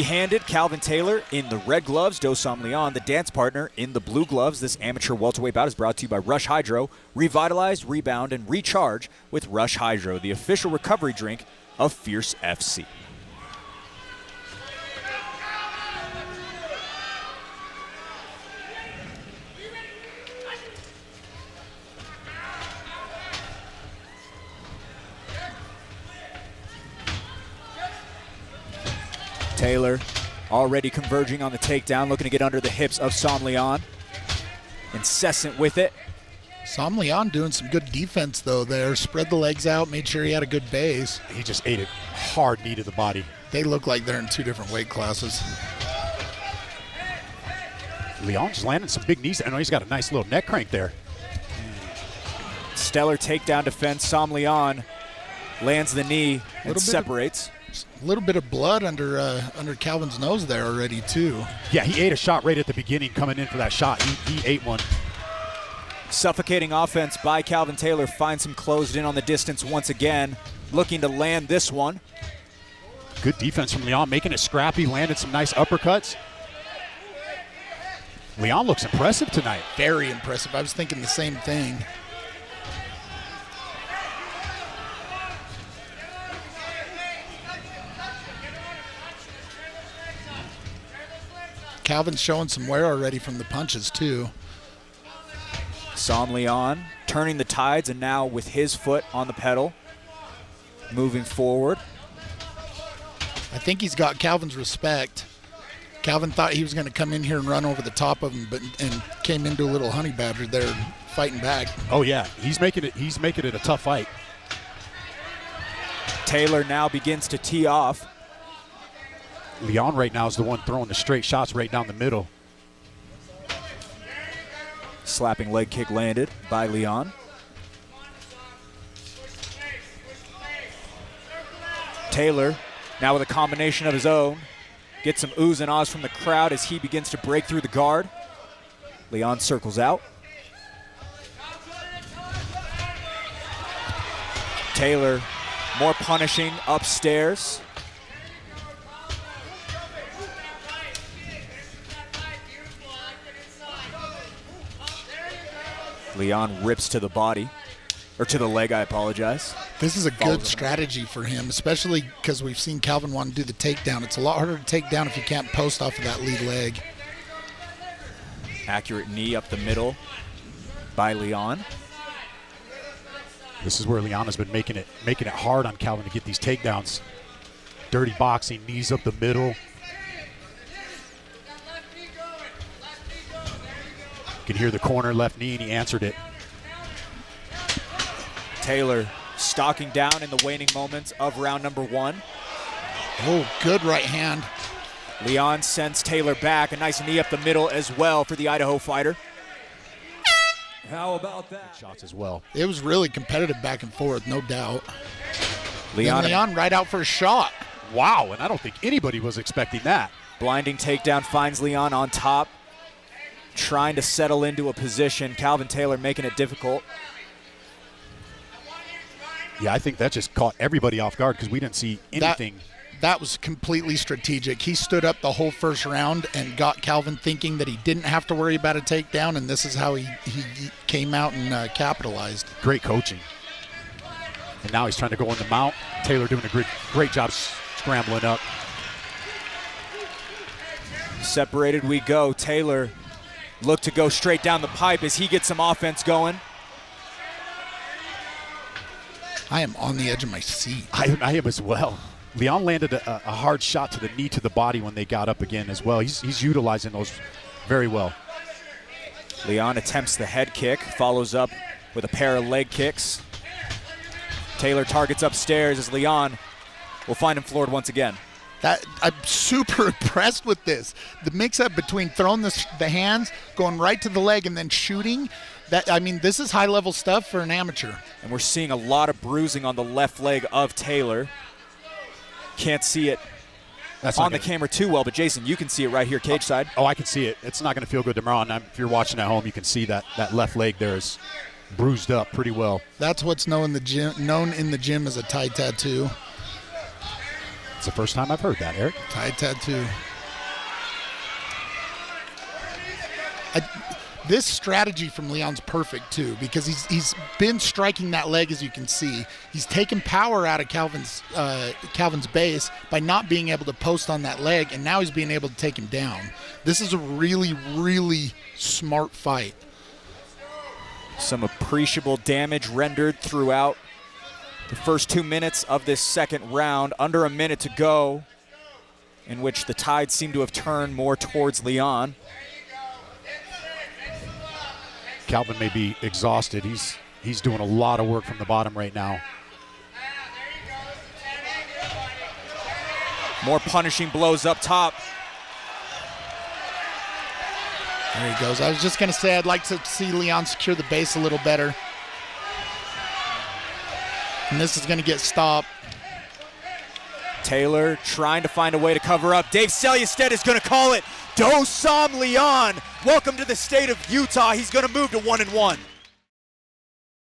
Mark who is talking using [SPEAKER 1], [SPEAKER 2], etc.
[SPEAKER 1] Handed Calvin Taylor in the red gloves, Zogam Lian, the dance partner, in the blue gloves. This amateur welterweight bout is brought to you by Rush Hydro. Revitalize, rebound, and recharge with Rush Hydro, the official recovery drink of Fierce FC. Taylor already converging on the takedown, looking to get under the hips of Zogam Lian. Incessant with it.
[SPEAKER 2] Zogam Lian doing some good defense, though, there. Spread the legs out, made sure he had a good base.
[SPEAKER 3] He just ate a hard knee to the body.
[SPEAKER 2] They look like they're in two different weight classes.
[SPEAKER 3] Lian's landing some big knees. I know he's got a nice little neck crank there.
[SPEAKER 1] Stellar takedown defense. Zogam Lian lands the knee and separates.
[SPEAKER 2] A little bit of blood under Calvin's nose there already, too.
[SPEAKER 3] Yeah, he ate a shot right at the beginning coming in for that shot. He ate one.
[SPEAKER 1] Suffocating offense by Calvin Taylor finds him closed in on the distance once again, looking to land this one.
[SPEAKER 3] Good defense from Lian, making it scrappy, landed some nice uppercuts. Lian looks impressive tonight.
[SPEAKER 2] Very impressive. I was thinking the same thing. Calvin's showing some wear already from the punches, too.
[SPEAKER 1] Zogam Lian turning the tides, and now with his foot on the pedal, moving forward.
[SPEAKER 2] I think he's got Calvin's respect. Calvin thought he was going to come in here and run over the top of him, and came into a little honey badger there fighting back.
[SPEAKER 3] Oh, yeah. He's making it a tough fight.
[SPEAKER 1] Taylor now begins to tee off.
[SPEAKER 3] Lian right now is the one throwing the straight shots right down the middle.
[SPEAKER 1] Slapping leg kick landed by Lian. Taylor now with a combination of his own. Gets some oohs and ahs from the crowd as he begins to break through the guard. Lian circles out. Taylor more punishing upstairs. Lian rips to the body, or to the leg, I apologize.
[SPEAKER 2] This is a good strategy for him, especially because we've seen Calvin want to do the takedown. It's a lot harder to take down if you can't post off of that lead leg.
[SPEAKER 1] Accurate knee up the middle by Lian.
[SPEAKER 3] This is where Lian has been making it hard on Calvin to get these takedowns. Dirty boxing, knees up the middle. You can hear the corner left knee, and he answered it.
[SPEAKER 1] Taylor stalking down in the waning moments of round number one.
[SPEAKER 2] Oh, good right hand.
[SPEAKER 1] Lian sends Taylor back. A nice knee up the middle as well for the Idaho fighter.
[SPEAKER 4] How about that?
[SPEAKER 3] Shots as well.
[SPEAKER 2] It was really competitive back and forth, no doubt.
[SPEAKER 1] Lian
[SPEAKER 2] right out for a shot.
[SPEAKER 3] Wow, and I don't think anybody was expecting that.
[SPEAKER 1] Blinding takedown finds Lian on top, trying to settle into a position. Calvin Taylor making it difficult.
[SPEAKER 3] Yeah, I think that just caught everybody off guard because we didn't see anything.
[SPEAKER 2] That was completely strategic. He stood up the whole first round and got Calvin thinking that he didn't have to worry about a takedown, and this is how he came out and capitalized.
[SPEAKER 3] Great coaching. And now he's trying to go on the mount. Taylor doing a great job scrambling up.
[SPEAKER 1] Separated we go. Taylor look to go straight down the pipe as he gets some offense going.
[SPEAKER 2] I am on the edge of my seat.
[SPEAKER 3] I am as well. Lian landed a hard shot to the knee to the body when they got up again as well. He's utilizing those very well.
[SPEAKER 1] Lian attempts the head kick, follows up with a pair of leg kicks. Taylor targets upstairs as Lian will find him floored once again.
[SPEAKER 2] I'm super impressed with this. The mix-up between throwing the hands, going right to the leg, and then shooting. This is high-level stuff for an amateur.
[SPEAKER 1] And we're seeing a lot of bruising on the left leg of Taylor. Can't see it on the camera too well, but Jason, you can see it right here, cage side.
[SPEAKER 3] Oh, I can see it. It's not going to feel good tomorrow. And if you're watching at home, you can see that left leg there is bruised up pretty well.
[SPEAKER 2] That's what's known in the gym as a Thai tattoo.
[SPEAKER 3] It's the first time I've heard that, Eric.
[SPEAKER 2] Tide tattoo. This strategy from Lian's perfect too, because he's been striking that leg, as you can see. He's taken power out of Calvin's base by not being able to post on that leg, and now he's being able to take him down. This is a really, really smart fight.
[SPEAKER 1] Some appreciable damage rendered throughout the first 2 minutes of this second round. Under a minute to go, in which the tide seemed to have turned more towards Lian.
[SPEAKER 3] Calvin may be exhausted. He's doing a lot of work from the bottom right now.
[SPEAKER 1] More punishing blows up top.
[SPEAKER 2] There he goes. I was just going to say I'd like to see Lian secure the base a little better. And this is going to get stopped.
[SPEAKER 1] Taylor trying to find a way to cover up. Dave Selyestead is going to call it. Zogam Lian, welcome to the state of Utah. He's going to move to 1-1.